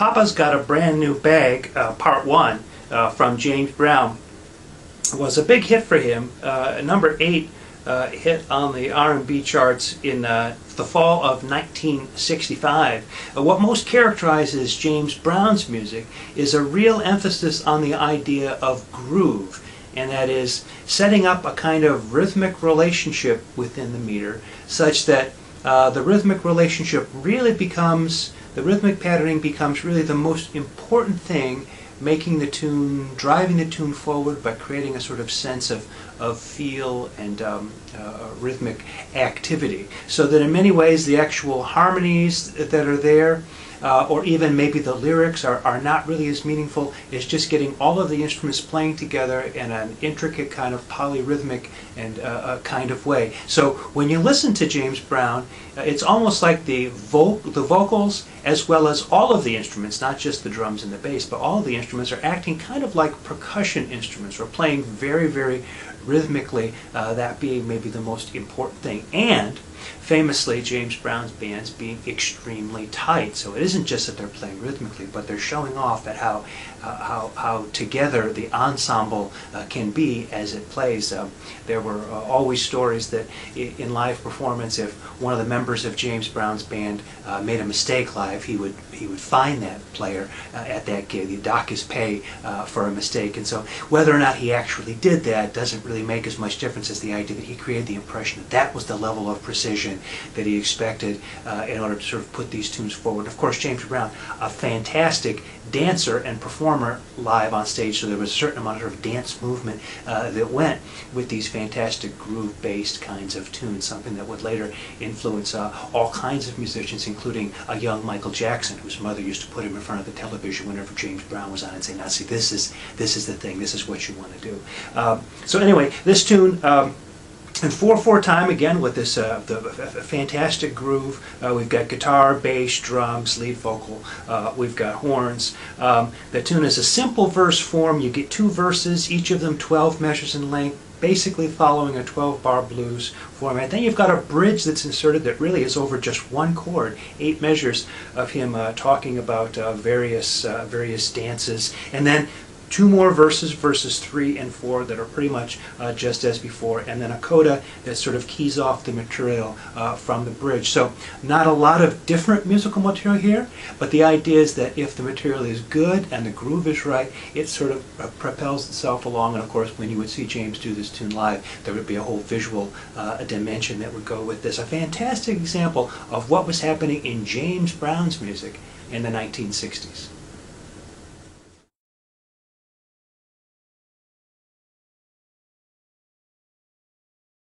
Papa's Got a Brand New Bag, Part 1, from James Brown, was a big hit for him. Number 8 hit on the R&B charts in the fall of 1965. What most characterizes James Brown's music is a real emphasis on the idea of groove, and that is setting up a kind of rhythmic relationship within the meter, such that the rhythmic relationship really becomes, the rhythmic patterning becomes really the most important thing, making the tune, driving the tune forward by creating a sort of sense of feel and rhythmic activity. So that in many ways the actual harmonies that are there, or even maybe the lyrics are not really as meaningful. It's just getting all of the instruments playing together in an intricate kind of polyrhythmic and kind of way. So when you listen to James Brown, it's almost like the vocals as well as all of the instruments, not just the drums and the bass, but all of the instruments are acting kind of like percussion instruments, or playing very, very rhythmically, that being maybe the most important thing. And famously, James Brown's bands being extremely tight. So it isn't just that they're playing rhythmically, but they're showing off at how together the ensemble can be as it plays. There were always stories that in live performance, if one of the members of James Brown's band made a mistake live, he would fine that player at that gig. He'd dock his pay for a mistake. And so whether or not he actually did that doesn't really make as much difference as the idea that he created the impression that that was the level of precision that he expected in order to sort of put these tunes forward. Of course, James Brown, a fantastic dancer and performer live on stage, so there was a certain amount of dance movement that went with these fantastic groove-based kinds of tunes, something that would later influence all kinds of musicians, including a young Michael Jackson, whose mother used to put him in front of the television whenever James Brown was on and say, "Now see, this is the thing, this is what you want to do." So anyway, this tune, in 4/4 time, again with this fantastic groove. We've got guitar, bass, drums, lead vocal. We've got horns. The tune is a simple verse form. You get 2 verses, each of them 12 measures in length, basically following a 12-bar blues format. Then you've got a bridge that's inserted that really is over just 1 chord, 8 measures of him talking about various dances, and then 2 more verses, verses 3 and 4, that are pretty much just as before, and then a coda that sort of keys off the material from the bridge. So not a lot of different musical material here, but the idea is that if the material is good and the groove is right, it sort of propels itself along. And of course, when you would see James do this tune live, there would be a whole visual dimension that would go with this. A fantastic example of what was happening in James Brown's music in the 1960s.